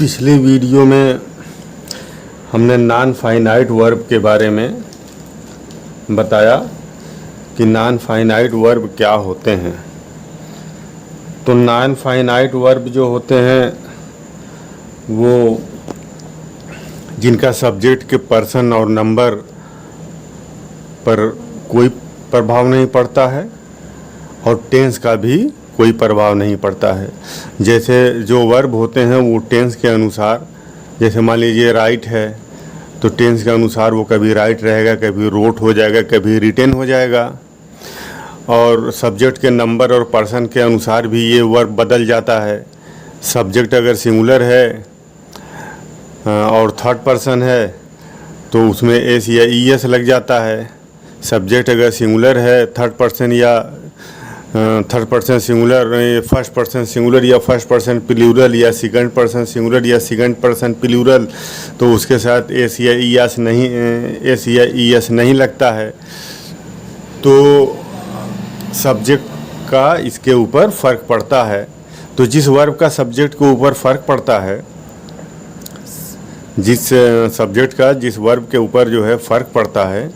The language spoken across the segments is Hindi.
पिछले वीडियो में हमने नॉन फाइनाइट वर्ब के बारे में बताया कि नॉन फाइनाइट वर्ब क्या होते हैं। तो नॉन फाइनाइट वर्ब जो होते हैं वो जिनका सब्जेक्ट के पर्सन और नंबर पर कोई प्रभाव नहीं पड़ता है और टेंस का भी कोई प्रभाव नहीं पड़ता है। जैसे जो वर्ब होते हैं वो टेंस के अनुसार, जैसे मान लीजिए राइट है तो टेंस के अनुसार वो कभी राइट रहेगा, कभी रोट हो जाएगा, कभी रिटेन हो जाएगा। और सब्जेक्ट के नंबर और पर्सन के अनुसार भी ये वर्ब बदल जाता है। सब्जेक्ट अगर सिंगुलर है और थर्ड पर्सन है तो उसमें एस या ई एस लग जाता है। सब्जेक्ट अगर सिंगुलर है third person singular, first person singular या फर्स्ट पर्सन प्लूरल या सेकंड पर्सन सिंगुलर या सेकंड पर्सन प्लूरल, तो उसके साथ एस या ई एस नहीं लगता है। तो सब्जेक्ट का इसके ऊपर फ़र्क पड़ता है। तो जिस वर्ब का सब्जेक्ट के ऊपर फ़र्क पड़ता है, जिस सब्जेक्ट का जिस वर्ब के ऊपर जो है फ़र्क पड़ता है,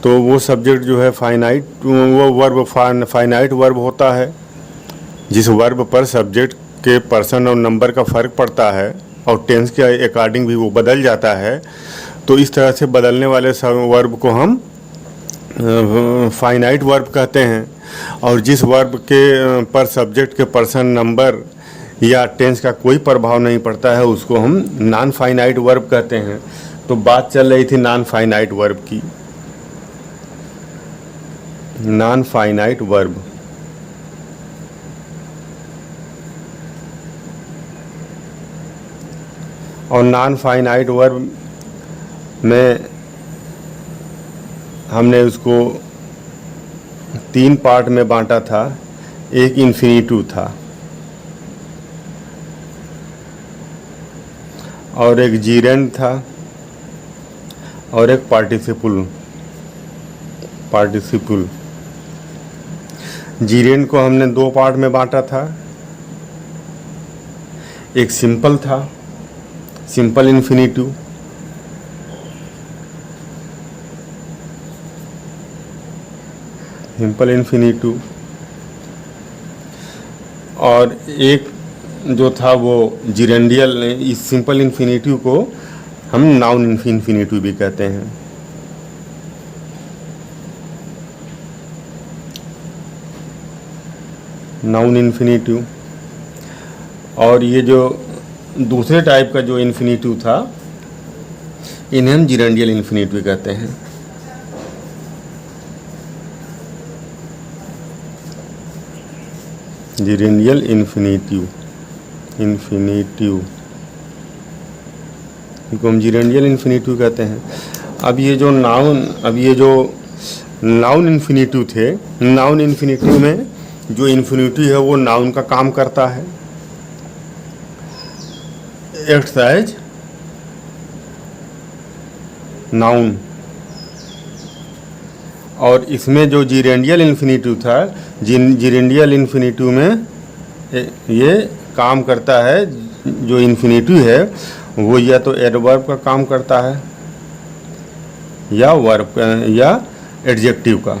तो वो सब्जेक्ट जो है वो वर्ब फाइनाइट वर्ब होता है। जिस वर्ब पर सब्जेक्ट के पर्सन और नंबर का फ़र्क पड़ता है और टेंस के अकॉर्डिंग भी वो बदल जाता है, तो इस तरह से बदलने वाले वर्ब को हम फाइनाइट वर्ब कहते हैं। और जिस वर्ब के पर सब्जेक्ट के पर्सन नंबर या टेंस का कोई प्रभाव नहीं पड़ता है उसको हम नॉन फाइनाइट वर्ब कहते हैं। तो बात चल रही थी नॉन फाइनाइट वर्ब की। नॉन फाइनाइट वर्ब और नॉन फाइनाइट वर्ब में हमने उसको 3 पार्ट में बांटा था। एक इन्फिनिटिव था और एक जीरेंड था और एक पार्टिसिपल। जीरेंड को हमने 2 पार्ट में बांटा था। एक सिंपल था, सिंपल इन्फिनिटिव, और एक जो था वो जिरेंडियल। इस सिंपल इन्फिनिटिव को हम नाउन इन्फिनिटिव भी कहते हैं। Noun infinitive. और ये जो दूसरे टाइप का जो इन्फिनिटिव था इन्हें हम जिरेंडियल इन्फिनिटिव कहते हैं। जिरेंडियल इन्फिनिटिव इनको हम जिरेंडियल इन्फिनिटिव कहते हैं। अब ये जो नाउन इन्फिनिटिव थे, नाउन इन्फिनिटिव में जो इन्फिनिटिव है वो नाउन का काम करता है, एक्ट्स एज नाउन। और इसमें जो जिरेंडियल इन्फिनिटिव था, जिरेंडियल इन्फिनिटिव में ये काम करता है, जो इन्फिनिटिव है वो या तो एडवर्ब का काम करता है या वर्ब या एडजेक्टिव का।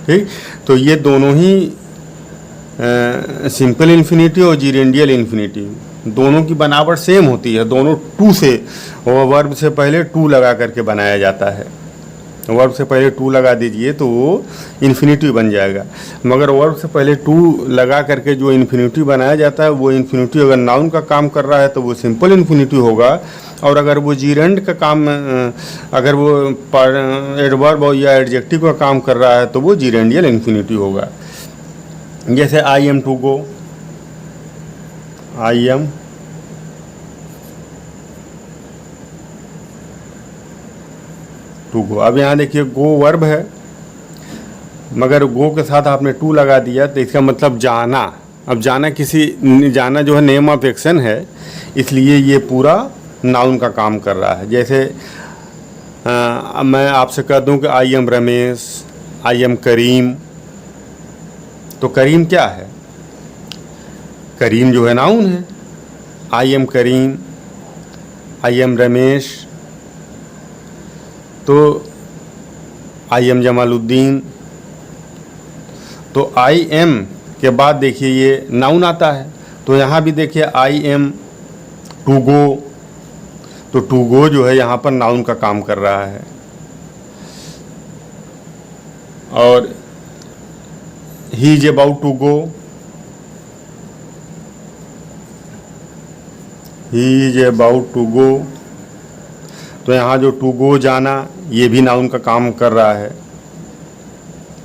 ठीक, तो ये दोनों ही सिंपल इन्फिनिटिव और जिरेंडियल इन्फिनिटिव दोनों की बनावट सेम होती है। दोनों टू से, वर्ब से पहले टू लगा करके बनाया जाता है। वर्ब से पहले टू लगा दीजिए तो वो इन्फिनिटिव बन जाएगा। मगर वर्ब से पहले टू लगा करके जो इन्फिनिटिव बनाया जाता है वो इन्फिनिटिव अगर नाउन का काम कर रहा है तो वो सिंपल इन्फिनिटिव होगा। और अगर वो जीरेंड का काम, अगर वो एडवर्ब या एडजेक्टिव का काम कर रहा है तो वो जिरेंडियल इन्फिनिटिव होगा। जैसे I am to go, I am to go. अब यहाँ देखिए गो वर्ब है, मगर गो के साथ आपने टू लगा दिया तो इसका मतलब जाना। अब जाना जाना जो है नेम ऑफ एक्शन है, इसलिए ये पूरा नाउन का काम कर रहा है। जैसे मैं आपसे कह दूं कि I am Ramesh, I am Karim, तो करीम क्या है? करीम जो है नाउन है, I am Karim, I am Ramesh, तो आई एम जमालुद्दीन। तो आई एम के बाद देखिए ये नाउन आता है, तो यहाँ भी देखिए आई एम टू गो, तो टू गो जो है यहाँ पर नाउन का काम कर रहा है। और he is about to go, he is about to go, तो यहाँ जो टू गो जाना, ये भी नाउन का काम कर रहा है,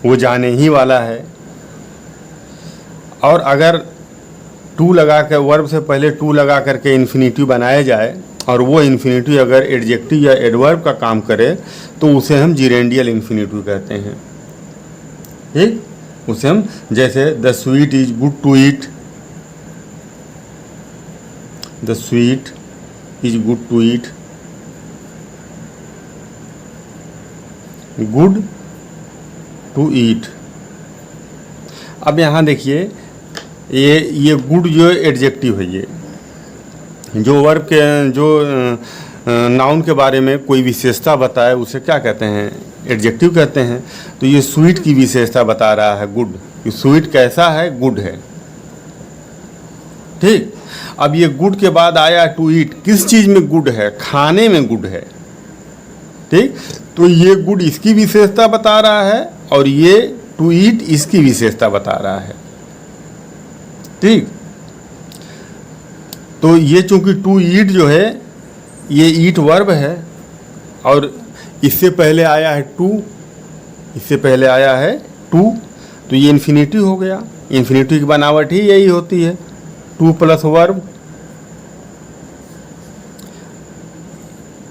वो जाने ही वाला है। और अगर टू लगा कर, वर्ब से पहले टू लगा करके इन्फिनिटिव बनाया जाए और वो इन्फिनिटिव अगर एडजेक्टिव या एडवर्ब का काम करे तो उसे हम जिरेंडियल इन्फिनिटिव कहते हैं। ठीक, उसे हम, जैसे the sweet is good to eat, the sweet is good to eat, good to eat. अब यहाँ देखिए ये गुड जो एडजेक्टिव है, ये जो वर्ब के, जो नाउन के बारे में कोई विशेषता बताए उसे क्या कहते हैं, एडजेक्टिव कहते हैं। तो ये स्वीट की विशेषता बता रहा है, गुड, कि स्वीट कैसा है, गुड है। ठीक, अब ये गुड के बाद आया टू ईट, किस चीज़ में गुड है, खाने में गुड है। ठीक, तो ये गुड इसकी विशेषता बता रहा है और ये टू ईट इसकी विशेषता बता रहा है। ठीक, तो ये चूंकि टू ईट जो है ये ईट वर्ब है और इससे पहले आया है टू, इससे पहले आया है टू, तो ये इन्फिनिटिव हो गया। इन्फिनिटिव की बनावट ही यही होती है, टू प्लस वर्ब।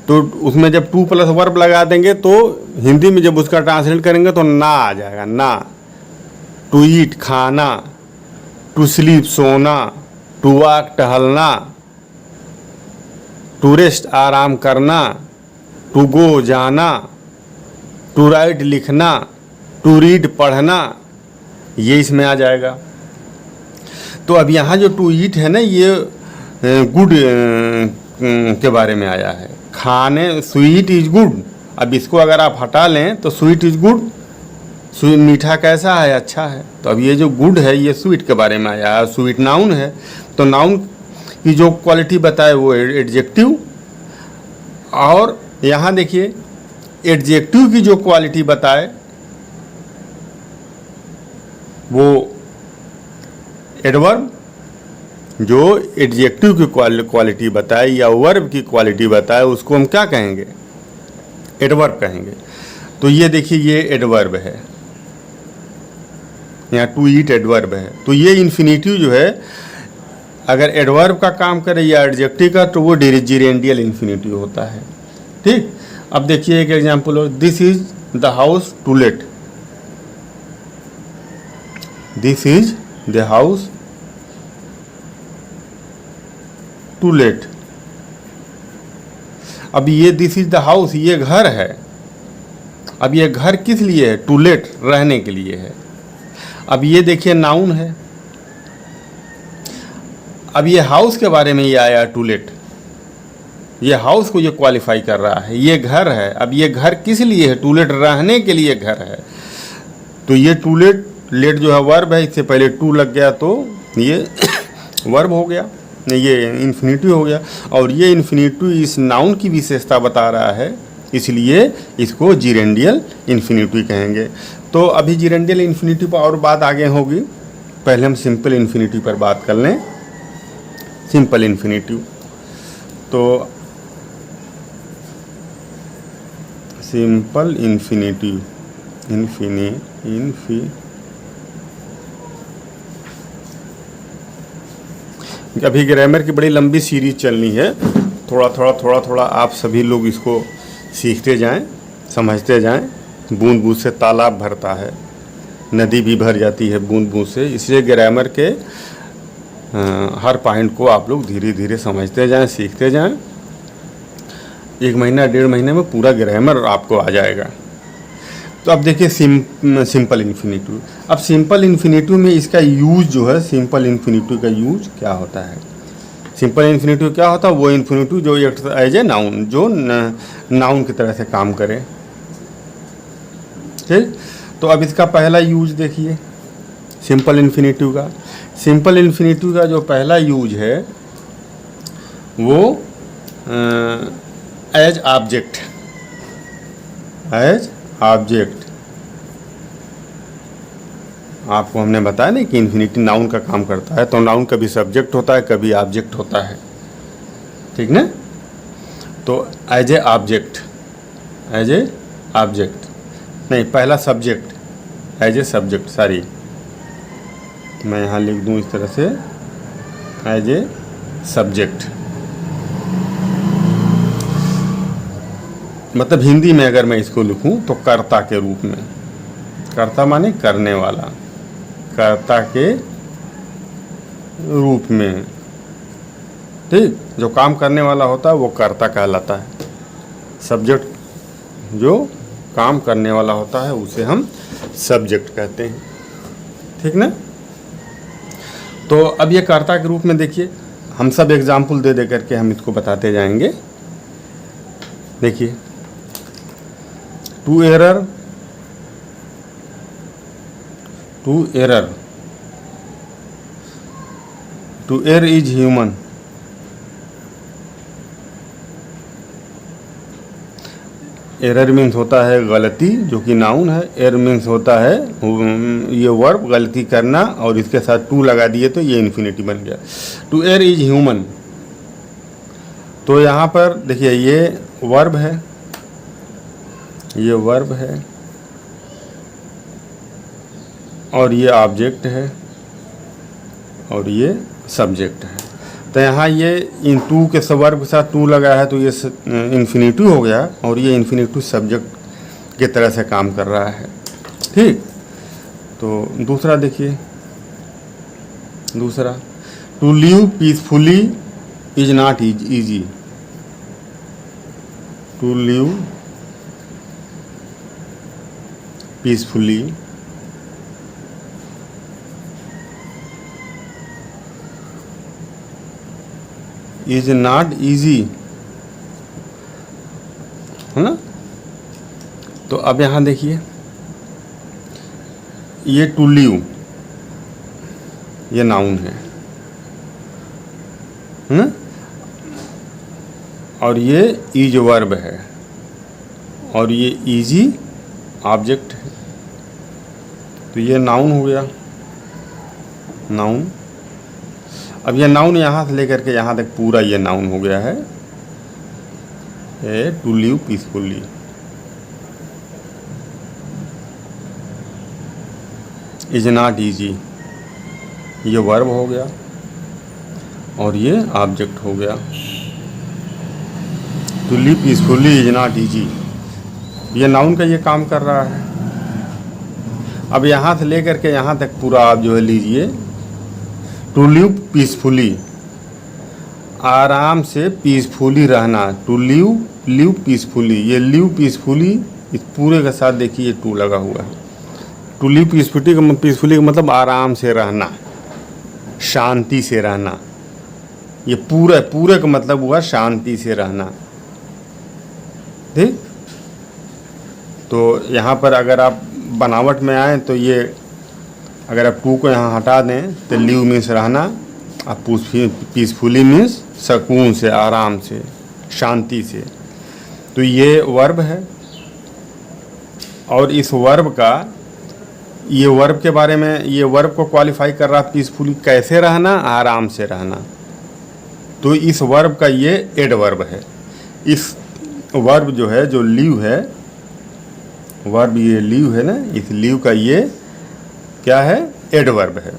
तो उसमें जब टू प्लस वर्ब लगा देंगे तो हिंदी में जब उसका ट्रांसलेट करेंगे तो ना आ जाएगा, ना। टू ईट खाना, टू स्लीप सोना, टू वॉक टहलना, टू रेस्ट आराम करना, टू गो जाना, टू राइट लिखना, टू रीड पढ़ना, ये इसमें आ जाएगा। तो अब यहाँ जो टू ईट है ना, ये गुड के बारे में आया है, खाने, स्वीट इज गुड। अब इसको अगर आप हटा लें तो स्वीट इज गुड, मीठा कैसा है, अच्छा है। तो अब ये जो गुड है ये स्वीट के बारे में आया है, स्वीट नाउन है। तो नाउन की जो क्वालिटी बताए वो एडजेक्टिव, और यहाँ देखिए एडजेक्टिव की जो क्वालिटी बताए वो एडवर्ब, जो एडजेक्टिव की क्वालिटी बताए या वर्ब की क्वालिटी बताए उसको हम क्या कहेंगे, एडवर्ब कहेंगे। तो ये देखिए ये एडवर्ब है, यहाँ टू ईट एडवर्ब है। तो ये इन्फिनिटिव जो है अगर एडवर्ब का काम करे या एडजेक्टिव का तो वो जिरेंडियल इन्फिनिटिव होता है। ठीक, अब देखिए एक एग्जांपल और, this is the house to let, this is the house to let. अब ये दिस इज द हाउस, ये घर है। अब ये घर किस लिए है, टू लेट, रहने के लिए है। अब ये देखिए नाउन है। अब ये हाउस के बारे में ये आया टू लेट, ये हाउस को ये क्वालिफाई कर रहा है, ये घर है। अब ये घर किस लिए है, टू लेट, रहने के लिए घर है। तो ये टू लेट, लेट जो है वर्ब है, इससे पहले टू लग गया तो ये वर्ब हो गया, ये इन्फिनिटिव हो गया। और ये इन्फिनिटिव इस नाउन की विशेषता बता रहा है, इसलिए इसको जिरेंडियल इन्फिनिटिव कहेंगे। तो अभी जिरेंडियल इन्फिनिटिव पर और बात आगे होगी, पहले हम सिंपल इन्फिनिटिव पर बात कर लें। सिंपल इन्फिनिटिव, तो सिंपल इन्फिनिटिव, अभी ग्रामर की बड़ी लंबी सीरीज चलनी है, थोड़ा थोड़ा आप सभी लोग इसको सीखते जाएं, समझते जाएं। बूंद बूंद से तालाब भरता है, नदी भी भर जाती है बूंद बूंद से। इसलिए ग्रामर के हर पॉइंट को आप लोग धीरे धीरे समझते जाएं, सीखते जाएं। 1 महीना 1.5 महीने में पूरा ग्रामर आपको आ जाएगा। तो अब देखिए सिंपल इन्फिनेटिव। अब सिंपल इन्फिनेटिव में इसका यूज जो है, सिंपल इन्फिनेटिव का यूज क्या होता है? सिंपल इन्फिनेटिव क्या होता है? वो इन्फिनेटिव जो एज ए नाउन, जो नाउन की तरह से काम करे। ठीक, तो अब इसका पहला यूज देखिए सिंपल इन्फिनेटिव का। सिंपल इन्फिनेटिव का जो पहला यूज है वो एज ऑब्जेक्ट, एज ऑब्जेक्ट। आपको हमने बताया नहीं कि इन्फिनिटी नाउन का काम करता है, तो नाउन कभी सब्जेक्ट होता है, कभी ऑब्जेक्ट होता है, ठीक ना। तो as a object, as a object नहीं, पहला subject, as a subject, sorry मैं यहाँ लिख दूँ इस तरह से, एज ए सब्जेक्ट। मतलब हिंदी में अगर मैं इसको लिखूं तो कर्ता के रूप में। कर्ता माने करने वाला, कर्ता के रूप में। ठीक, जो काम करने वाला होता है वो कर्ता कहलाता है। सब्जेक्ट जो काम करने वाला होता है उसे हम सब्जेक्ट कहते हैं, ठीक ना। तो अब ये कर्ता के रूप में देखिए, हम सब एग्जाम्पल दे दे करके हम इसको बताते जाएंगे। देखिए, to error, to error, to error is human. Error means होता है गलती, जो कि नाउन है। एरर मीन्स होता है ये वर्ब, गलती करना, और इसके साथ टू लगा दिए तो ये इन्फिनिटी बन गया। To error is human. तो यहाँ पर देखिए ये वर्ब है, ये वर्ब है, और ये ऑब्जेक्ट है, और ये सब्जेक्ट है। तो यहाँ ये इन टू के वर्ब के साथ टू लगा है तो ये इन्फिनिटिव हो गया, और ये इन्फिनिटिव सब्जेक्ट की तरह से काम कर रहा है। ठीक, तो दूसरा देखिए, दूसरा, to live peacefully is not easy. To live peacefully is not easy, है ना। तो अब यहाँ देखिए, ये टू लिव ये नाउन है ना, और ये इज वर्ब है, और ये इजी ऑब्जेक्ट है। तो ये नाउन हो गया, नाउन। अब ये नाउन यहाँ से लेकर के यहाँ तक पूरा ये नाउन हो गया है, to live peacefully. Is not easy ये वर्ब हो गया, और ये ऑब्जेक्ट हो गया। To live peacefully is not easy, ये नाउन का ये काम कर रहा है। अब यहाँ से लेकर के यहाँ तक पूरा आप जो है लीजिए, टू लिव पीसफुली, आराम से पीसफुली रहना। टू लिव पीसफुली, ये लिव पीसफुली, इस पूरे के साथ देखिए ये टू लगा हुआ है। टू लिव पीसफुली का मतलब आराम से रहना, शांति से रहना। ये पूरे का मतलब हुआ शांति से रहना। ठीक, तो यहाँ पर अगर आप बनावट में आए तो ये, अगर आप टू को यहाँ हटा दें तो लिव मीन्स रहना, और पीसफुली मीन्स सुकून से, आराम से, शांति से। तो ये वर्ब है, और इस वर्ब का, ये वर्ब के बारे में, ये वर्ब को क्वालिफाई कर रहा है पीसफुली, कैसे रहना, आराम से रहना। तो इस वर्ब का ये एडवर्ब है। इस वर्ब जो है, जो लिव है, वर्ब ये लिव है ना, इस लिव का ये क्या है, एडवर्ब है,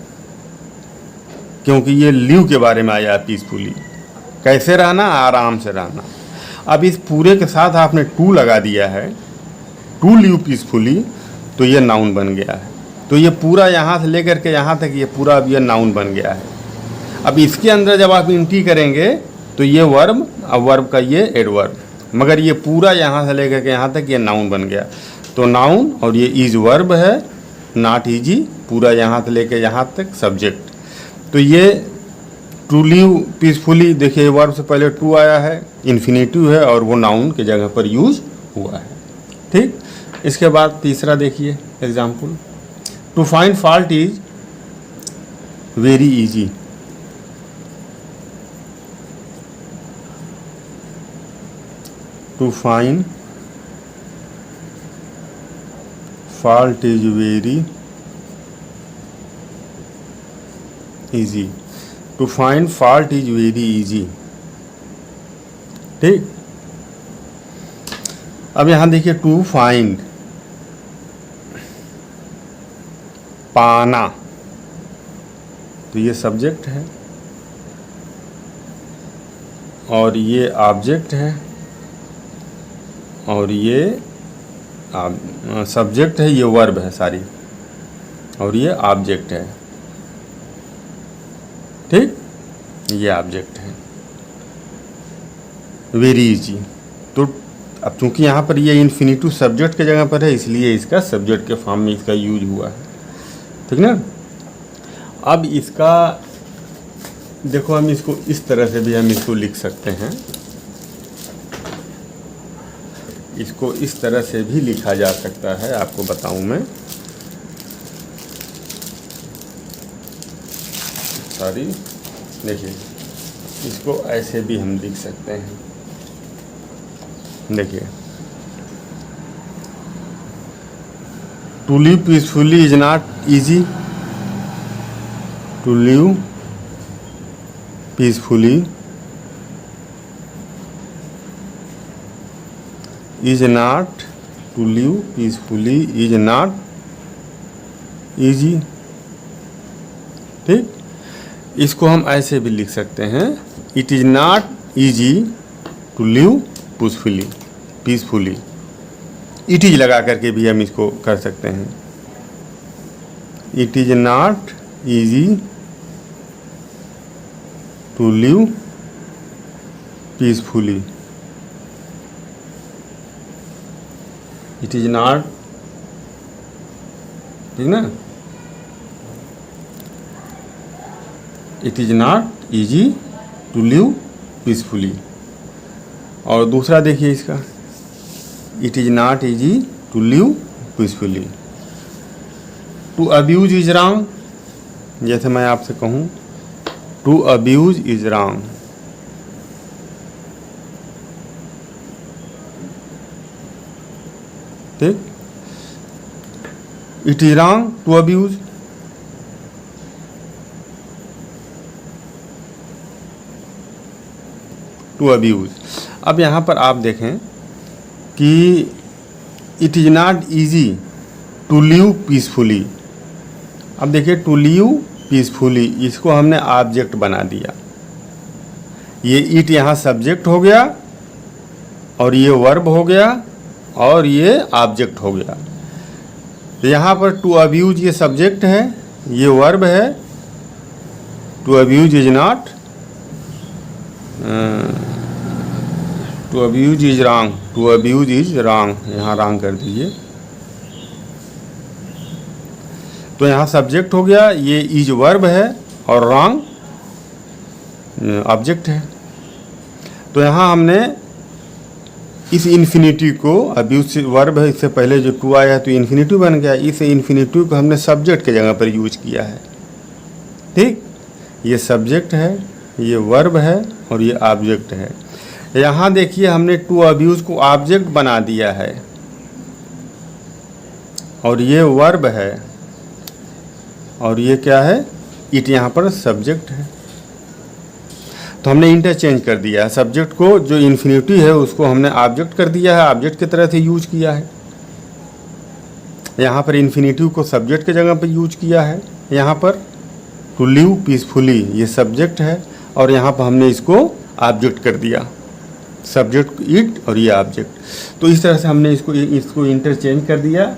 क्योंकि ये लिव के बारे में आया पीसफुली, कैसे रहना, आराम से रहना। अब इस पूरे के साथ आपने टू लगा दिया है, टू लिव पीसफुली, तो ये नाउन बन गया है। तो ये पूरा यहाँ से लेकर के यहाँ तक ये पूरा अब ये नाउन बन गया है। अब इसके अंदर जब आप एंट्री करेंगे तो ये वर्ब, अब वर्ब का ये एडवर्ब, मगर ये पूरा यहाँ से लेकर के यहाँ तक ये नाउन बन गया। तो नाउन और ये इज वर्ब है, नॉट इजी पूरा यहाँ से लेके यहाँ तक सब्जेक्ट। तो ये टू लिव पीसफुली, देखिए वर्ब से पहले टू आया है, इन्फिनेटिव है और वो नाउन के जगह पर यूज हुआ है। ठीक, इसके बाद तीसरा देखिए example, to find fault is very easy. To find fault is very easy. To find fault is very easy. ठीक, अब यहां देखिए टू फाइंड, पाना, तो ये सब्जेक्ट है और ये ऑब्जेक्ट है और ये सब्जेक्ट है, ये वर्ब है सारी और ये ऑब्जेक्ट है। ठीक, ये ऑब्जेक्ट है, वेरी इजी। तो अब चूंकि यहाँ पर ये इन्फिनिटिव सब्जेक्ट के जगह पर है इसलिए इसका सब्जेक्ट के फॉर्म में इसका यूज हुआ है। ठीक ना। अब इसका देखो, हम इसको इस तरह से भी हम इसको लिख सकते हैं, इसको इस तरह से भी लिखा जा सकता है, आपको बताऊं मैं। सॉरी, देखिए इसको ऐसे भी हम लिख सकते हैं। देखिए, to live peacefully is not easy. To live peacefully is not, to live peacefully is not easy. ठीक, इसको हम ऐसे भी लिख सकते हैं, it is not easy to live peacefully. It is लगा करके भी हम इसको कर सकते हैं, it is not easy to live peacefully. It is not, ठीक ना, it is not easy to live peacefully. और दूसरा देखिए इसका, it is not easy to live peacefully. To abuse is wrong, जैसे मैं आपसे कहूँ टू अब्यूज इज रॉन्ग। ठीक, it is wrong to abuse. To abuse. अब यहाँ पर आप देखें कि it is not easy to live peacefully. अब देखिए टू लिव पीसफुली, इसको हमने ऑब्जेक्ट बना दिया। ये इट यहाँ सब्जेक्ट हो गया और ये वर्ब हो गया और ये ऑब्जेक्ट हो गया। तो यहाँ पर टू अब्यूज ये सब्जेक्ट है, ये वर्ब है। To abuse is not, to abuse is wrong, to abuse is wrong, यहाँ रॉन्ग कर दीजिए। तो यहाँ सब्जेक्ट हो गया, ये इज वर्ब है और रॉन्ग ऑब्जेक्ट है। तो यहाँ हमने इस इन्फिनिटिव को, अब्यूज वर्ब है, इससे पहले जो टू आया है तो इन्फिनिटिव बन गया, इस इन्फिनिटिव को हमने सब्जेक्ट के जगह पर यूज किया है। ठीक, ये सब्जेक्ट है, ये वर्ब है और ये ऑब्जेक्ट है। यहाँ देखिए हमने टू अब्यूज को ऑब्जेक्ट बना दिया है और ये वर्ब है और ये क्या है, इट यहाँ पर सब्जेक्ट है। तो हमने इंटरचेंज कर दिया है, सब्जेक्ट को जो इन्फिनिटिव है उसको हमने ऑब्जेक्ट कर दिया है, ऑब्जेक्ट की तरह से यूज किया है। यहाँ पर इन्फिनिटिव को सब्जेक्ट के जगह पर यूज किया है। यहाँ पर टू लिव पीसफुली ये सब्जेक्ट है और यहाँ पर हमने इसको ऑब्जेक्ट कर दिया, सब्जेक्ट इट और ये ऑब्जेक्ट। तो इस तरह से हमने इसको इंटरचेंज कर दिया।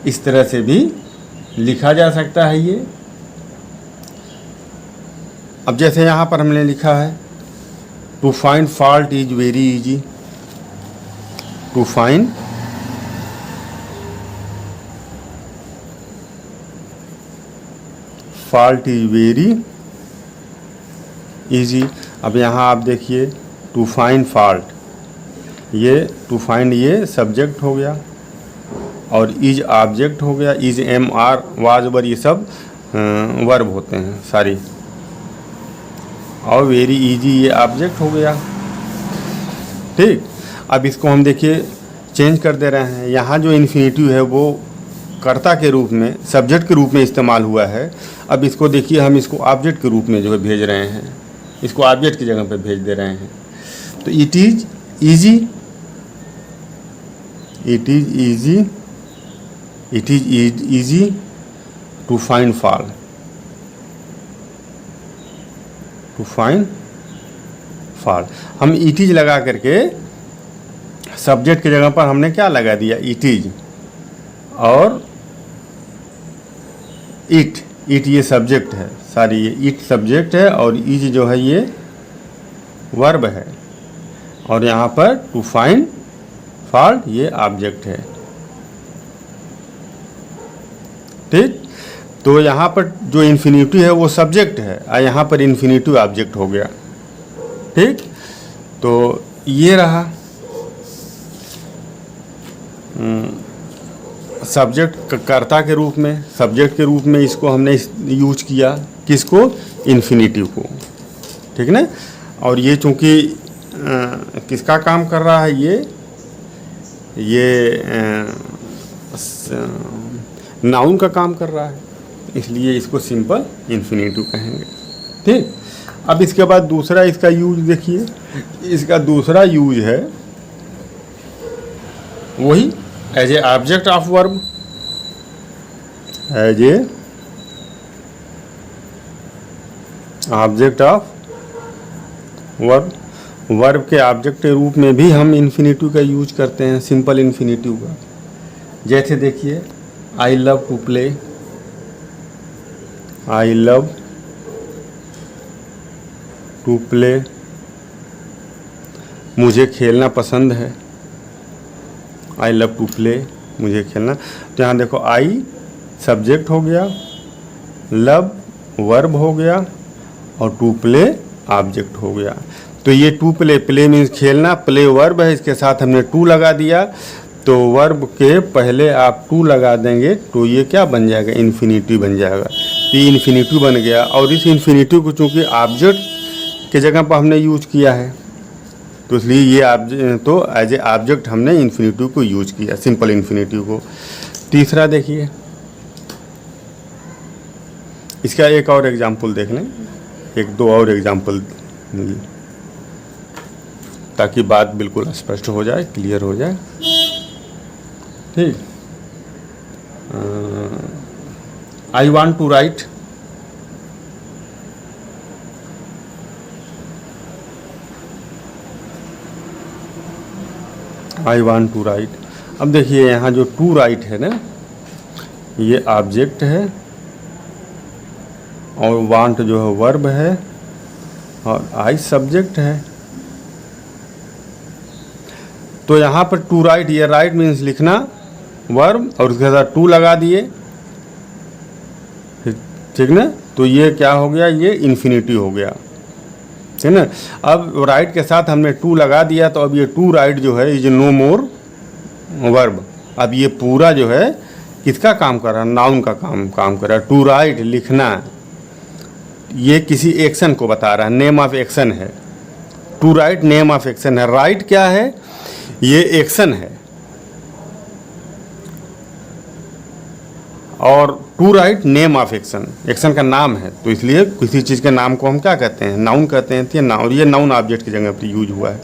इस तरह से भी लिखा जा सकता है ये। अब जैसे यहाँ पर हमने लिखा है to find fault is very easy. To find fault is very easy. अब यहाँ आप देखिए टू फाइंड फाल्ट, ये टू फाइंड ये सब्जेक्ट हो गया और इज ऑब्जेक्ट हो गया, is am are was were ये सब वर्ब होते हैं सारी, और वेरी इजी ये ऑब्जेक्ट हो गया। ठीक, अब इसको हम देखिए चेंज कर दे रहे हैं। यहाँ जो इन्फिनेटिव है वो कर्ता के रूप में, सब्जेक्ट के रूप में इस्तेमाल हुआ है। अब इसको देखिए हम इसको ऑब्जेक्ट के रूप में जो है भेज रहे हैं, इसको ऑब्जेक्ट की जगह पे भेज दे रहे हैं। तो it is easy, it is easy, it is easy to find fault, to find fault. हम इट इज लगा करके सब्जेक्ट की जगह पर हमने क्या लगा दिया, इट इज, और इट, इट ये सब्जेक्ट है सारी, ये इट सब्जेक्ट है और इज जो है ये वर्ब है, और यहाँ पर टू फाइंड फॉल्ट ये ऑब्जेक्ट है। ठीक, तो यहाँ पर जो इन्फिनिटिव है वो सब्जेक्ट है और यहाँ पर इन्फिनिटिव ऑब्जेक्ट हो गया। ठीक, तो ये रहा सब्जेक्ट कर्ता के रूप में, सब्जेक्ट के रूप में इसको हमने यूज किया, किसको, इन्फिनिटिव को। ठीक ना, और ये चूँकि किसका काम कर रहा है, ये नाउन का काम कर रहा है, इसलिए इसको सिंपल इन्फिनिटिव कहेंगे। ठीक, अब इसके बाद दूसरा इसका यूज देखिए, इसका दूसरा यूज है वही as a object of verb, as a object of verb. Verb के ऑब्जेक्ट के रूप में भी हम इन्फिनिटिव का यूज करते हैं, सिंपल इन्फिनिटिव का। जैसे देखिए I love to play, I love to play, मुझे खेलना पसंद है, आई लव टू प्ले, मुझे खेलना। तो यहाँ देखो आई सब्जेक्ट हो गया, लव वर्ब हो गया और टू प्ले ऑब्जेक्ट हो गया। तो ये टू प्ले, प्ले मीन्स खेलना, प्ले वर्ब है, इसके साथ हमने टू लगा दिया, तो वर्ब के पहले आप टू लगा देंगे तो ये क्या बन जाएगा, इन्फिनिटिव बन जाएगा। तो ये इन्फिनिटिव बन गया, और इस इन्फिनिटिव को चूँकि ऑब्जेक्ट के जगह पर हमने यूज किया है तो इसलिए ये तो एज ए ऑब्जेक्ट हमने इन्फिनिटिव को यूज किया, सिंपल इन्फिनिटिव को। तीसरा देखिए, इसका एक और एग्जाम्पल देख लें, एक दो और एग्जाम्पल ताकि बात बिल्कुल स्पष्ट हो जाए, क्लियर हो जाए। ठीक, I want to write, I want to write. अब देखिए यहाँ जो टू राइट है ना, ये ऑब्जेक्ट है और वांट जो है वर्ब है और आई सब्जेक्ट है। तो यहाँ पर टू राइट, ये राइट मीन्स लिखना, वर्ब, और उसके साथ टू लगा दिए, ठीक ना। तो ये क्या हो गया, ये इन्फिनिटी हो गया, ठीक ना। अब राइट के साथ हमने टू लगा दिया, तो अब ये टू राइट जो है इज नो मोर वर्ब। अब ये पूरा जो है किसका काम कर रहा है, नाउन का काम कर रहा है। टू राइट लिखना, ये किसी एक्शन को बता रहा है, नेम ऑफ एक्शन है। To write name of action है, राइट क्या है, ये एक्शन है, और to write name of action, action का नाम है। तो इसलिए किसी चीज़ के नाम को हम क्या कहते हैं, नाउन कहते हैं। तो ये नाउन ऑब्जेक्ट की जगह पर यूज हुआ है।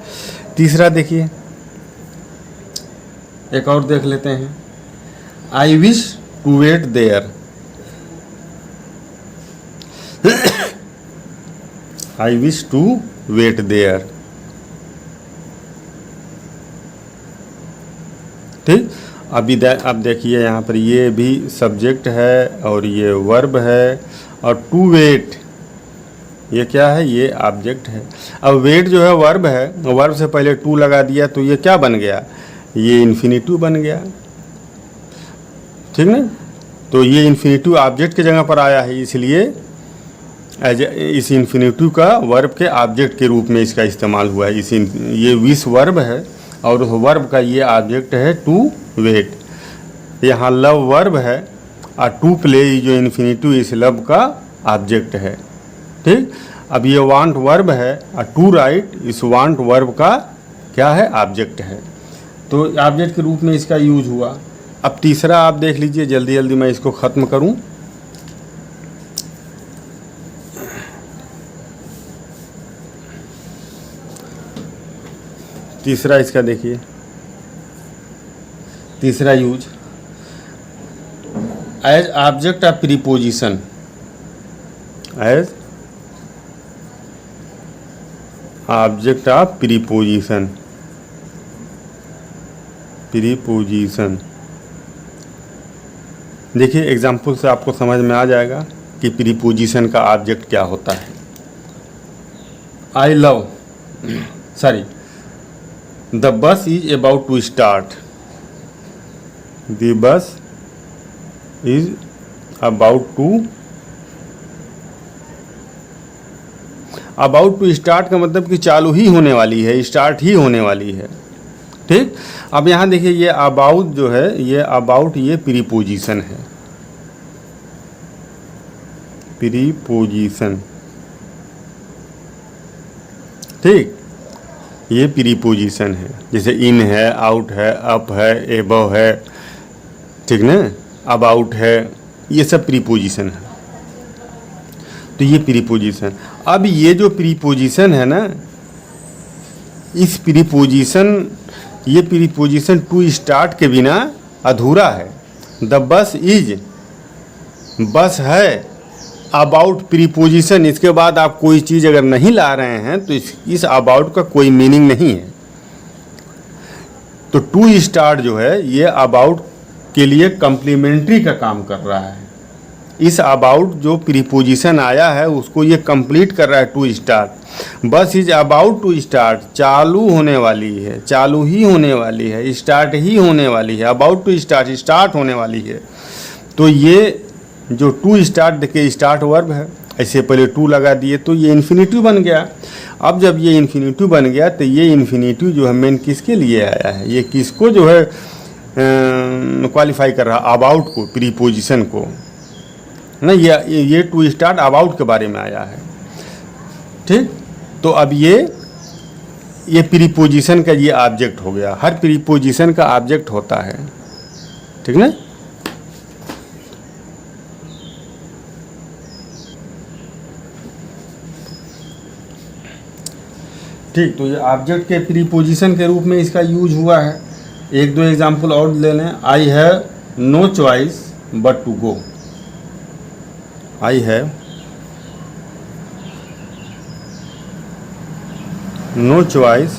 तीसरा देखिए, एक और देख लेते हैं, I wish to wait there, I wish to wait there. ठीक, अब देखिए यहाँ पर ये भी सब्जेक्ट है और ये वर्ब है, और टू वेट ये क्या है, ये ऑब्जेक्ट है। अब वेट जो है वर्ब है, वर्ब से पहले टू लगा दिया तो ये क्या बन गया, ये इन्फिनिटिव बन गया, ठीक ना। तो ये इन्फिनेटिव ऑब्जेक्ट की जगह पर आया है, इसलिए एज इस इन्फिनेटिव का वर्ब के ऑब्जेक्ट के रूप में इसका इस्तेमाल हुआ है। ये विश वर्ब है और उस वर्ब का ये ऑब्जेक्ट है टू वेट। यहाँ लव वर्ब है और टू प्ले जो इन्फिनेटिव इस लव का ऑब्जेक्ट है। ठीक, अब ये वांट वर्ब है और टू राइट इस वांट वर्ब का क्या है, ऑब्जेक्ट है। तो ऑब्जेक्ट के रूप में इसका यूज हुआ। अब तीसरा आप देख लीजिए, जल्दी जल्दी मैं इसको ख़त्म करूं। तीसरा इसका देखिए, तीसरा use as object of preposition, as object of preposition. Preposition देखिए एग्जाम्पल से आपको समझ में आ जाएगा कि प्रीपोजिशन का ऑब्जेक्ट क्या होता है। I love, sorry, the bus is about to start, the bus is about to start का मतलब कि चालू ही होने वाली है, स्टार्ट ही होने वाली है। ठीक, अब यहाँ देखिए ये अबाउट जो है, ये अबाउट ये प्रीपोजिशन है, प्रीपोजिशन। ठीक, ये प्रीपोजिशन है, जैसे इन है, आउट है, अप है, एबव है, ठीक ना, अबाउट है, ये सब प्रीपोजिशन है। तो ये प्रीपोजिशन। अब ये जो प्रीपोजिशन है ना, इस प्रीपोजिशन, ये प्रीपोजिशन टू स्टार्ट के बिना अधूरा है। द बस इज, बस है, अबाउट प्रीपोजिशन, इसके बाद आप कोई चीज़ अगर नहीं ला रहे हैं तो इस अबाउट का कोई मीनिंग नहीं है। तो टू स्टार्ट जो है ये अबाउट के लिए कम्प्लीमेंट्री का काम कर रहा है। इस अबाउट जो प्रीपोजिशन आया है उसको ये कंप्लीट कर रहा है टू स्टार्ट। बस इज अबाउट टू स्टार्ट, चालू होने वाली है, चालू ही होने वाली है, स्टार्ट ही होने वाली है, अबाउट टू स्टार्ट, स्टार्ट होने वाली है। तो ये जो टू स्टार्ट देखिए स्टार्ट वर्ब है, ऐसे पहले टू लगा दिए तो ये इन्फिनेटिव बन गया। अब जब ये इन्फिनेटिव बन गया तो ये इन्फिनेटिव जो है मेन किसके लिए आया है, ये किसको जो है क्वालिफाई कर रहा, अबाउट को, प्रीपोजिशन को ना। ये टू स्टार्ट अबाउट के बारे में आया है। ठीक, तो अब ये प्रीपोजिशन का ये ऑब्जेक्ट हो गया। हर प्रीपोजिशन का ऑब्जेक्ट होता है, ठीक ना। ठीक, तो ये ऑब्जेक्ट के प्रीपोजिशन के रूप में इसका यूज हुआ है। एक दो एग्जाम्पल और ले लें। I have no choice but to go, I have no choice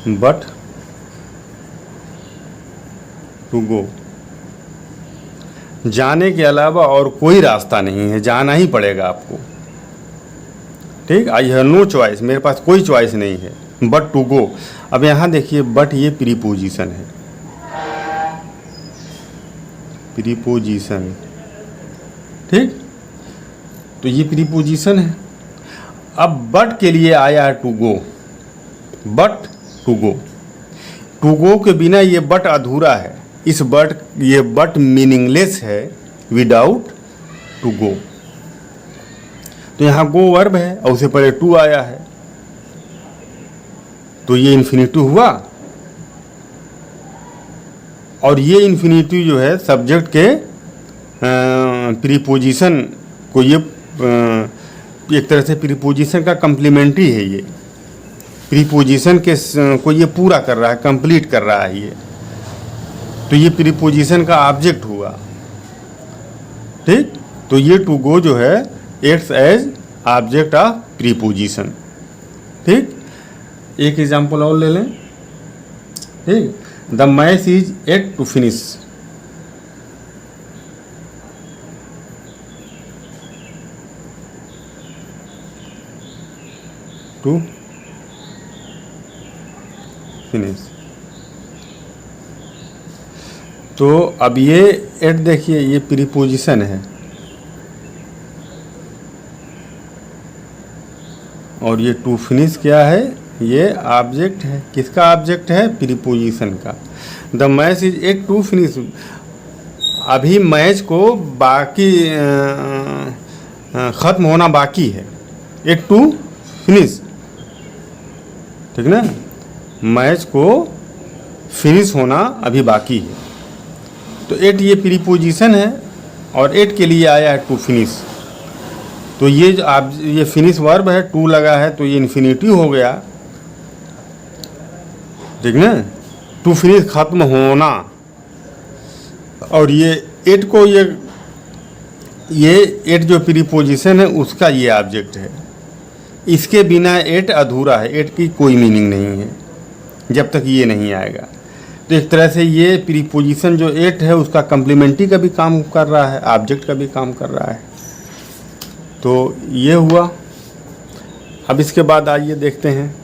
but to go, जाने के अलावा और कोई रास्ता नहीं है, जाना ही पड़ेगा आपको। ठीक, आई हैव नो चॉइस, मेरे पास कोई चॉइस नहीं है, बट टू गो। अब यहाँ देखिए बट ये प्रीपोजिशन है, प्रीपोजिशन। ठीक, तो ये प्रीपोजिशन है। अब बट के लिए आया है to go, but to go. To go के बिना ये बट अधूरा है। इस बट, ये बट मीनिंगलेस है विदाउट टू गो। तो यहाँ गो वर्ब है और उससे पहले टू आया है, तो ये इन्फिनेटिव हुआ। और ये इन्फिनेटिव जो है सब्जेक्ट के प्रीपोजिशन को, ये एक तरह से प्रीपोजिशन का कम्प्लीमेंट्री है। ये प्रीपोजिशन के को ये पूरा कर रहा है, कंप्लीट कर रहा है ये। तो ये प्रीपोजिशन का ऑब्जेक्ट हुआ। ठीक, तो ये टू गो जो है acts as object of preposition. ठीक, एक एग्जांपल और ले लें। ठीक, the match is at to finish, to finish. तो अब ये एट देखिए, ये प्रीपोजिशन है और ये टू फिनिश क्या है, ये ऑब्जेक्ट है। किसका ऑब्जेक्ट है? प्रीपोजिशन का। The match is at to finish. अभी मैच को बाकी ख़त्म होना बाकी है, एट टू फिनिश, ठीक ना। मैच को फिनिश होना अभी बाकी है। तो एट ये प्रीपोजिशन है और एट के लिए आया है टू फिनिश। तो ये जो आप ये फिनिश वर्ब है, टू लगा है तो ये इन्फिनिटिव हो गया, ठीक ना। टू फिनिश खत्म होना। और ये एट को ये एट जो प्रीपोजिशन है उसका ये ऑब्जेक्ट है। इसके बिना एट अधूरा है, एट की कोई मीनिंग नहीं है जब तक ये नहीं आएगा। तो एक तरह से ये प्रीपोजिशन जो एट है उसका कम्प्लीमेंट्री का भी काम कर रहा है, ऑब्जेक्ट का भी काम कर रहा है। तो ये हुआ। अब इसके बाद आइए देखते हैं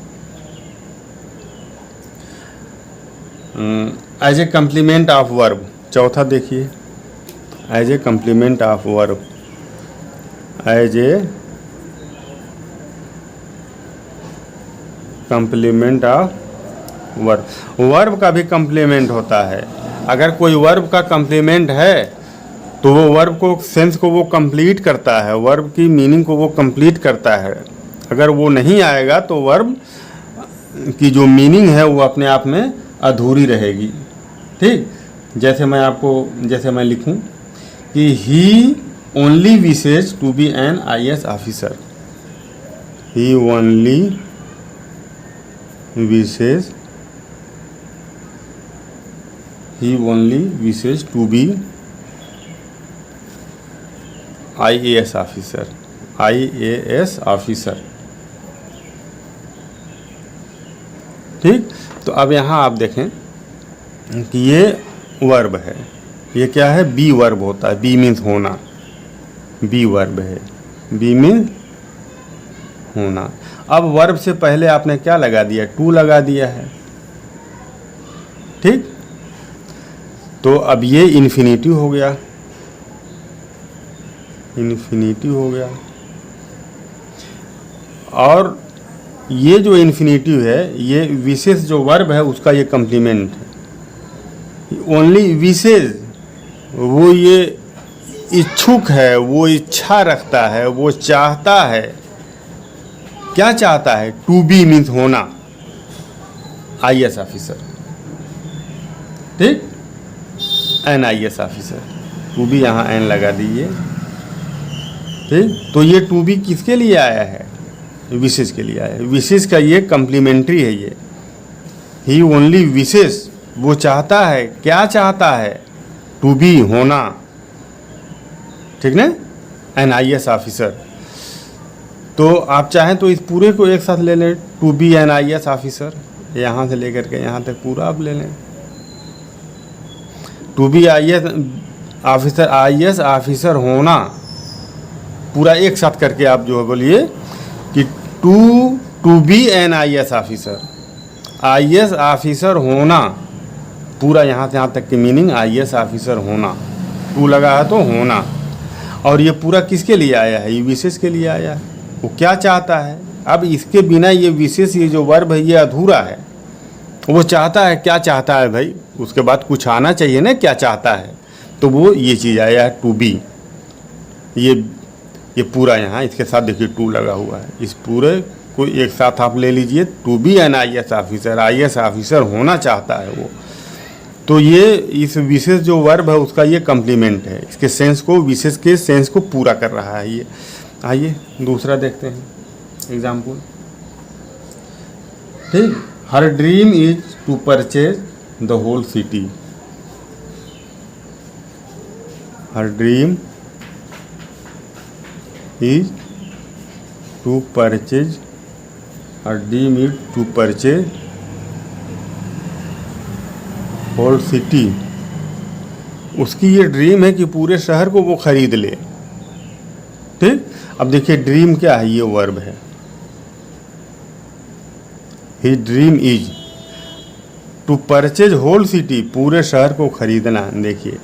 as a complement of verb. चौथा देखिए, as a complement of verb, as a complement of verb. Verb का भी कम्प्लीमेंट होता है। अगर कोई वर्ब का कम्प्लीमेंट है तो वो वर्ब को सेंस को वो कंप्लीट करता है, वर्ब की मीनिंग को वो कंप्लीट करता है। अगर वो नहीं आएगा तो वर्ब की जो मीनिंग है वो अपने आप में अधूरी रहेगी, ठीक। जैसे मैं लिखूं कि he only wishes to be an IAS officer. He only wishes to be IAS officer, ठीक। तो अब यहाँ आप देखें कि ये वर्ब है, ये क्या है? बी वर्ब होता है। बी मीन्स होना, बी वर्ब है, बी मीन्स होना। अब वर्ब से पहले आपने क्या लगा दिया? टू लगा दिया है, ठीक। तो अब ये इन्फिनिटिव हो गया, और ये जो इन्फिनिटिव है ये विशेष जो वर्ब है उसका ये कम्प्लीमेंट है। ओनली विशेष, वो ये इच्छुक है, वो इच्छा रखता है, वो चाहता है। क्या चाहता है? टू बी मीन्स होना IAS ऑफिसर, ठीक। An IAS officer, to be यहाँ एन लगा दीजिए, ठीक। तो ये टू बी किसके लिए आया है? विशेष के लिए आया है। विशेष का ये कम्प्लीमेंट्री है। ये ही ओनली विशेष, वो चाहता है, क्या चाहता है? टू बी होना, ठीक ना, एन IAS ऑफिसर। तो आप चाहें तो इस पूरे को एक साथ ले लें, to be an IAS officer, यहाँ से लेकर के यहाँ तक पूरा आप ले लें। टू बी IAS ऑफिसर होना, पूरा एक साथ करके आप जो है बोलिए कि to be an IAS officer, IAS officer होना, पूरा यहाँ से यहाँ तक की मीनिंग IAS ऑफिसर होना। टू लगा है तो होना। और ये पूरा किसके लिए आया है? ये विशेष के लिए आया है। वो क्या चाहता है? अब इसके बिना ये विशेष, ये जो वर्ब है ये अधूरा है। वो चाहता है, क्या चाहता है भाई? उसके बाद कुछ आना चाहिए ना, क्या चाहता है। तो वो ये चीज़ आया है टू बी। ये पूरा यहाँ इसके साथ देखिए टू लगा हुआ है। इस पूरे को एक साथ आप ले लीजिए, to be an IAS officer, IAS officer होना चाहता है वो। तो ये इस विशेष जो वर्ब है उसका ये कम्प्लीमेंट है, इसके सेंस को, विशेष के सेंस को पूरा कर रहा है ये। आइए दूसरा देखते हैं एग्जाम्पल, ठीक। Her dream is to purchase the whole city. Her dream is to purchase, her dream is to purchase whole city. उसकी ये ड्रीम है कि पूरे शहर को वो खरीद ले, ठीक। अब देखिए ड्रीम क्या है? ये वर्ब है। He dream is, to purchase whole city, पूरे शहर को खरीदना। देखिए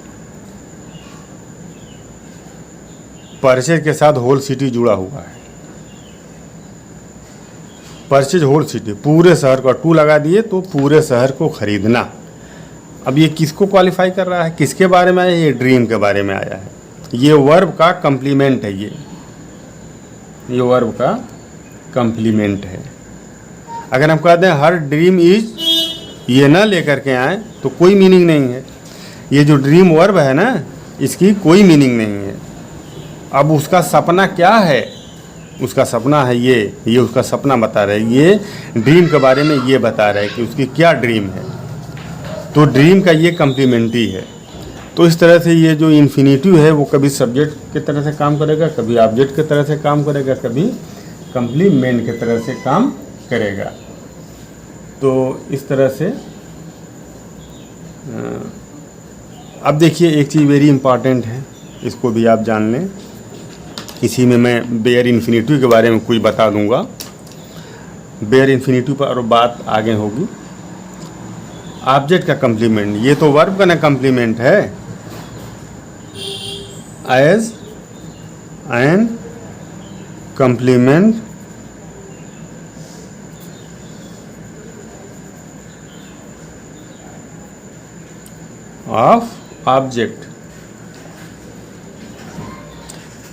परचेज के साथ होल सिटी जुड़ा हुआ है। परचेज होल सिटी, पूरे शहर को, टू लगा दिए तो पूरे शहर को खरीदना। अब ये किसको क्वालिफाई कर रहा है, किसके बारे में आया, ये ड्रीम के बारे में आया है। ये वर्ब का कम्प्लीमेंट है, ये वर्ब का कम्प्लीमेंट है। अगर हम कहते हैं हर ड्रीम इज, ये ना लेकर के आए तो कोई मीनिंग नहीं है। ये जो ड्रीम वर्ब है ना, इसकी कोई मीनिंग नहीं है। अब उसका सपना क्या है, उसका सपना है ये उसका सपना बता रहा है। ये ड्रीम के बारे में ये बता रहा है कि उसकी क्या ड्रीम है। तो ड्रीम का ये कम्प्लीमेंट्री है। तो इस तरह से ये जो इन्फिनेटिव है वो कभी सब्जेक्ट की तरह से काम करेगा, कभी ऑब्जेक्ट की तरह से काम करेगा, कभी कम्प्लीमेंट की तरह से काम करेगा। तो इस तरह से अब देखिए एक चीज़ वेरी इंपॉर्टेंट है, इसको भी आप जान लें। इसी में मैं बेयर इन्फिनेटिव के बारे में कुछ बता दूंगा। बेयर इन्फिनेटिव पर और बात आगे होगी। ऑब्जेक्ट का कम्प्लीमेंट, ये तो वर्ब का ना कम्प्लीमेंट है। As an complement of object,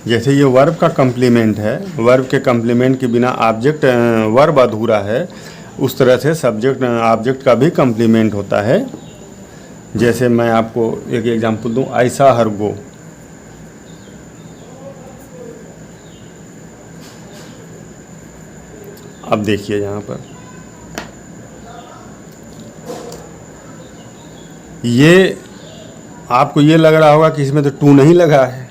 जैसे ये वर्ब का कम्प्लीमेंट है, वर्ब के कम्प्लीमेंट के बिना ऑब्जेक्ट वर्ब अधूरा है, उस तरह से सब्जेक्ट ऑब्जेक्ट का भी कम्प्लीमेंट होता है। जैसे मैं आपको एक एग्जांपल दूं, आई सॉ हर गो। अब देखिए यहाँ पर ये आपको ये लग रहा होगा कि इसमें तो टू नहीं लगा है,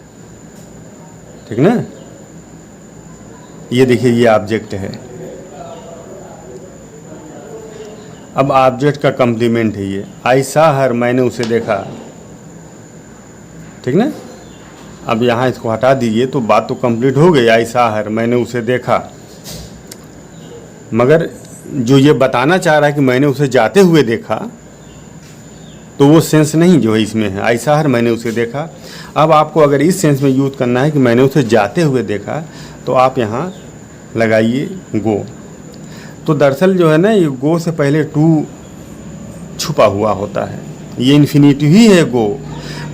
ठीक ना। ये देखिए ये ऑब्जेक्ट है। अब ऑब्जेक्ट का कम्प्लीमेंट है ये, आई सॉ हर, मैंने उसे देखा, ठीक ना। अब यहाँ इसको हटा दीजिए तो बात तो कंप्लीट हो गई, आई सॉ हर, मैंने उसे देखा। मगर जो ये बताना चाह रहा है कि मैंने उसे जाते हुए देखा, तो वो सेंस नहीं जो है इसमें है। आई सॉ हर, मैंने उसे देखा। अब आपको अगर इस सेंस में यूज़ करना है कि मैंने उसे जाते हुए देखा, तो आप यहाँ लगाइए गो। तो दरअसल जो है ना, ये गो से पहले टू छुपा हुआ होता है। ये इन्फिनेटिव ही है गो,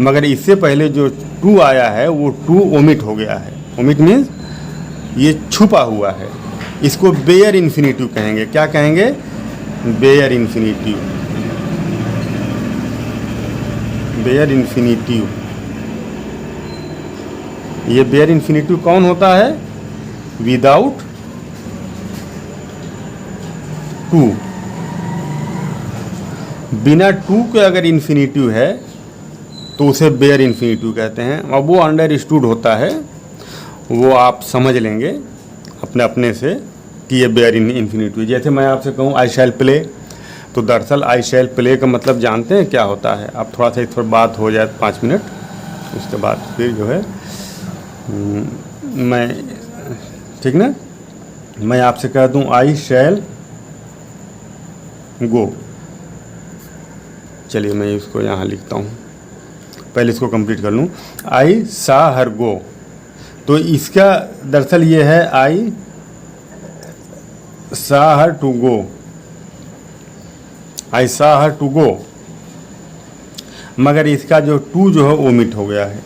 मगर इससे पहले जो टू आया है वो टू ओमिट हो गया है। ओमिट मीन्स ये छुपा हुआ है। इसको बेयर इन्फिनेटिव कहेंगे। क्या कहेंगे? Bare infinitive. Bare infinitive. ये बेयर इन्फिनेटिव कौन होता है? Without to. बिना टू के अगर इन्फिनेटिव है तो उसे बेयर इन्फिनेटिव कहते हैं। अब वो अंडरस्टूड होता है, वो आप समझ लेंगे अपने अपने से कि ये बेयर इन्फिनेटिव। जैसे मैं आपसे कहूँ आई शैल प्ले, तो दरअसल आई शैल प्ले का मतलब जानते हैं क्या होता है? अब थोड़ा सा इस पर बात हो जाए 5 मिनट, उसके बाद फिर जो है मैं, ठीक ना, मैं आपसे कह दूँ आई शैल गो। चलिए मैं इसको यहाँ लिखता हूँ, पहले इसको कंप्लीट कर लूँ। आई सॉ हर गो, तो इसका दरअसल ये है I saw her to go. I saw her to go, मगर इसका जो टू जो है ओमिट हो गया है।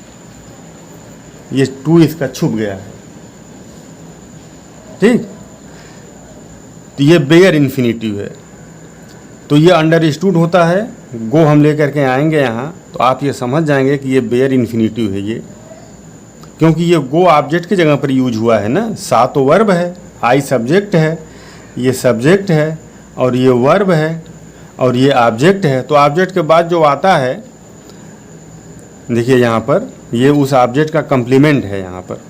ये टू इसका छुप गया है, ठीक। तो ये बेयर इन्फिनेटिव है, तो ये अंडरस्टूड होता है। गो हम लेकर के आएंगे यहाँ तो आप ये समझ जाएंगे कि ये बेयर इन्फिनेटिव है ये, क्योंकि ये गो ऑब्जेक्ट की जगह पर यूज हुआ है ना। सा तो वर्ब है, आई सब्जेक्ट है, ये सब्जेक्ट है, और ये वर्ब है, और ये ऑब्जेक्ट है। तो ऑब्जेक्ट के बाद जो आता है, देखिए यहाँ पर ये उस ऑब्जेक्ट का कम्प्लीमेंट है यहाँ पर।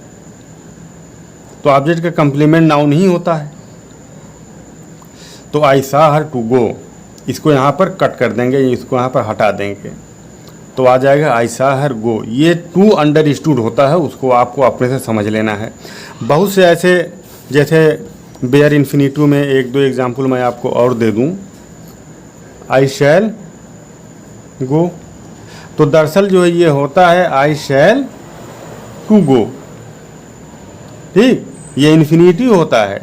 तो ऑब्जेक्ट का कम्प्लीमेंट नाउन ही होता है। तो आई सॉ हर टू गो, इसको यहाँ पर कट कर देंगे, इसको यहाँ पर हटा देंगे, तो आ जाएगा आई सॉ हर गो। ये टू अंडरस्टूड होता है, उसको आपको अपने से समझ लेना है। बहुत से ऐसे, जैसे बेयर इन्फिनेटिव में एक दो एग्जाम्पल मैं आपको और दे दूँ। आई शैल गो। तो दरअसल जो है ये होता है आई शैल टू गो, ठीक, ये इन्फिनिटिव होता है,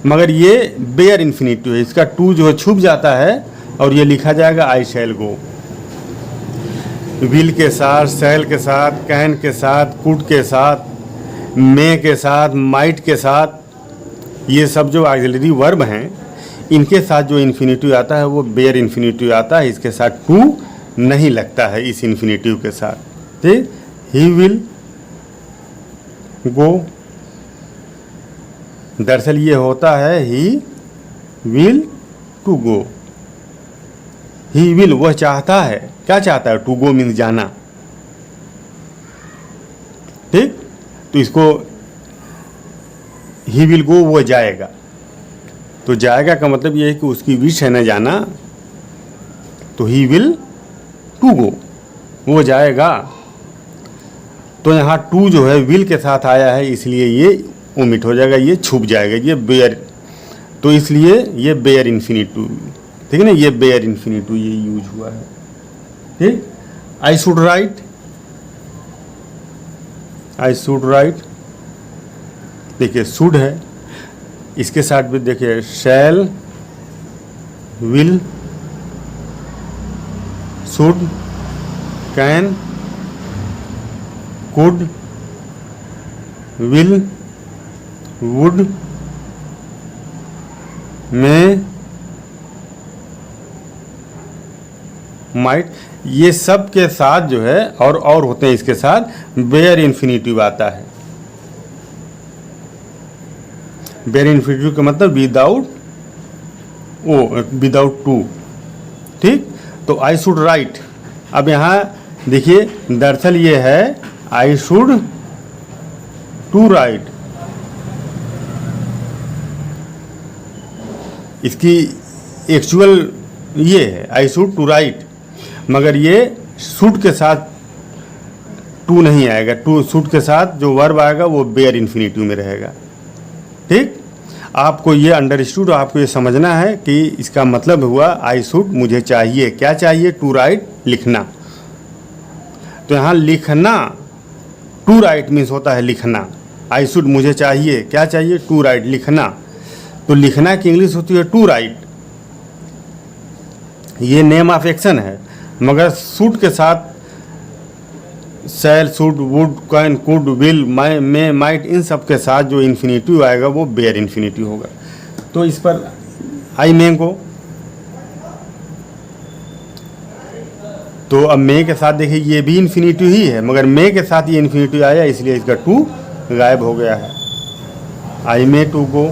मगर ये बेयर इन्फिनिटिव है। इसका टू जो है छुप जाता है और ये लिखा जाएगा आई शैल गो। विल के साथ, शैल के साथ, कैन के साथ, कुड के साथ, मे के साथ, माइट के साथ, ये सब जो ऑक्सिलरी वर्ब हैं इनके साथ जो इन्फिनिटिव आता है वो बेयर इन्फिनिटिव आता है। इसके साथ टू नहीं लगता है इस इन्फिनिटिव के साथ, ठीक। ही विल गो, दरअसल ये होता है he will to go. He will वह चाहता है, क्या चाहता है, टू गो मीन्स जाना, ठीक। तो इसको ही विल गो, वो जाएगा। तो जाएगा का मतलब ये है कि उसकी विश है ना जाना, तो ही विल टू गो, वो जाएगा। तो यहाँ टू जो है विल के साथ आया है इसलिए ये ओमिट हो जाएगा, ये छुप जाएगा, ये बेयर, तो इसलिए ये बेयर इन्फिनिटिव, ठीक है ना, ये बेयर इन्फिनिटिव ये यूज हुआ है, ठीक। I should write, I should write, देखिए शुड है, इसके साथ भी देखिए shall, will, should, can, could, will, would, may, might, ये सब के साथ जो है और होते हैं इसके साथ बेयर इन्फिनिटिव आता है। बेयर इन्फिनिटिव का मतलब विदाउट ओ, विदाउट टू, ठीक। तो आई शुड राइट, अब यहाँ देखिए दरअसल ये है आई शुड टू राइट, इसकी एक्चुअल ये है आई शुड टू राइट, मगर ये शुड के साथ टू नहीं आएगा, टू शुड के साथ जो वर्ब आएगा वो बेयर इन्फिनिटिव में रहेगा, ठीक। आपको ये अंडरस्टूड, आपको ये समझना है कि इसका मतलब हुआ आई शुड मुझे चाहिए, क्या चाहिए, टू राइट, लिखना। तो यहाँ लिखना, टू राइट मीन्स होता है लिखना। आई शुड मुझे चाहिए, क्या चाहिए, टू राइट, लिखना। तो लिखना की इंग्लिश होती है टू राइट, ये नेम ऑफ एक्शन है, मगर शुड के साथ shall, should, would, can, could, will, may, might, इन सब के साथ जो इन्फिनिटिव आएगा वो बेयर इन्फिनिटिव होगा। तो इस पर आई मे को, तो अब मे के साथ देखिए ये भी इन्फिनिटिव ही है, मगर मे के साथ ये इन्फिनिटिव आया इसलिए इसका टू गायब हो गया है। आई मे टू गो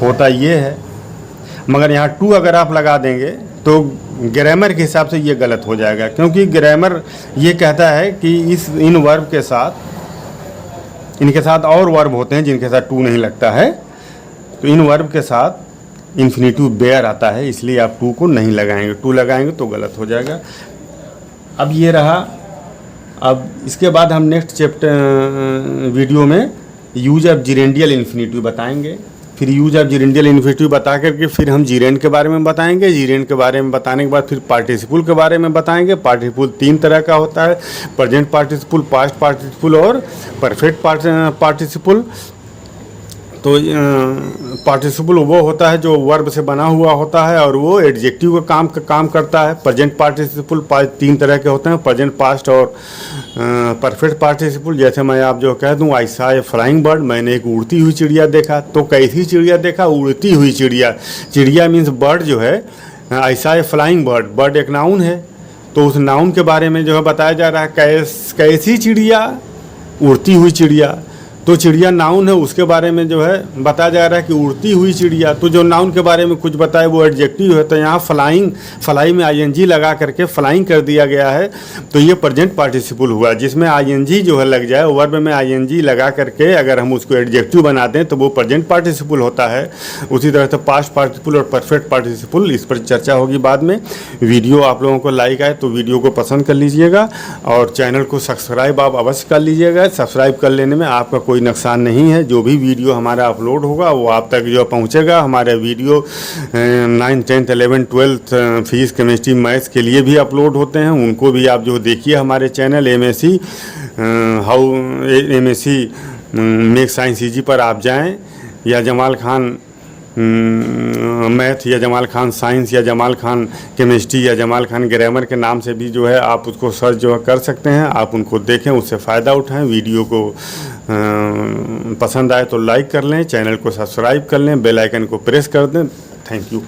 होता ये है, मगर यहाँ टू अगर आप लगा देंगे तो ग्रामर के हिसाब से ये गलत हो जाएगा, क्योंकि ग्रामर ये कहता है कि इन वर्ब के साथ, इनके साथ और वर्ब होते हैं जिनके साथ टू नहीं लगता है, तो इन वर्ब के साथ इन्फिनिटिव बेयर आता है, इसलिए आप टू को नहीं लगाएंगे, टू लगाएंगे तो गलत हो जाएगा। अब ये रहा, अब इसके बाद हम नेक्स्ट चैप्टर वीडियो में यूज ऑफ जिरेंडियल इन्फिनिटिव बताएंगे। फिर यूज ऑफ जिरेंडियल इन्फिनिटिव बता करके फिर हम जीरेंड के बारे में बताएंगे। जीरेंड के बारे में बताने के बाद फिर पार्टिसिपल के बारे में बताएंगे। पार्टिसिपल तीन तरह का होता है, प्रेजेंट पार्टिसिपल, पास्ट पार्टिसिपल और परफेक्ट पार्टिसिपल। तो पार्टिसिपल वो होता है जो वर्ब से बना हुआ होता है और वो एडजेक्टिव का काम करता है। प्रेजेंट पार्टिसिपल तीन तरह के होते हैं, प्रेजेंट, पास्ट और परफेक्ट पार्टिसिपल। जैसे मैं आप जो कह दूँ, I saw a flying bird, मैंने एक उड़ती हुई चिड़िया देखा। तो कैसी चिड़िया देखा? उड़ती हुई चिड़िया। चिड़िया मीन्स बर्ड जो है, I saw a flying bird, bird एक नाउन है, तो उस नाउन के बारे में जो है बताया जा रहा है। कैसी चिड़िया? उड़ती हुई चिड़िया। तो चिड़िया नाउन है, उसके बारे में जो है बताया जा रहा है कि उड़ती हुई चिड़िया। तो जो नाउन के बारे में कुछ बताए वो एडजेक्टिव है। तो यहाँ फ्लाइंग, फ्लाई में आईएनजी लगा करके फ्लाइंग कर दिया गया है, तो ये प्रेजेंट पार्टिसिपल हुआ। जिसमें आईएनजी जो है लग जाए, वर्ब में आईएनजी लगा करके अगर हम उसको एडजेक्टिव बना दें तो वो प्रेजेंट पार्टिसिपल होता है। उसी तरह से पास्ट पार्टिसिपल और परफेक्ट पार्टिसिपल, इस पर चर्चा होगी बाद में। वीडियो आप लोगों को लाइक आए तो वीडियो को पसंद कर लीजिएगा और चैनल को सब्सक्राइब आप अवश्य कर लीजिएगा। सब्सक्राइब कर लेने में आपका कोई नुकसान नहीं है। जो भी वीडियो हमारा अपलोड होगा वो आप तक जो पहुंचेगा। हमारे video 9th 10th 11th 12th physics chemistry maths के लिए भी अपलोड होते हैं, उनको भी आप जो देखिए हमारे channel MSc make science easy पर आप जाएं, या जमाल खान मैथ या जमाल खान साइंस या जमाल खान केमिस्ट्री या जमाल खान ग्रामर के नाम से भी जो है आप उसको सर्च जो है कर सकते हैं। आप उनको देखें, उससे फ़ायदा उठाएं। वीडियो को पसंद आए तो लाइक कर लें, चैनल को सब्सक्राइब कर लें, बेल आइकन को प्रेस कर दें। Thank you.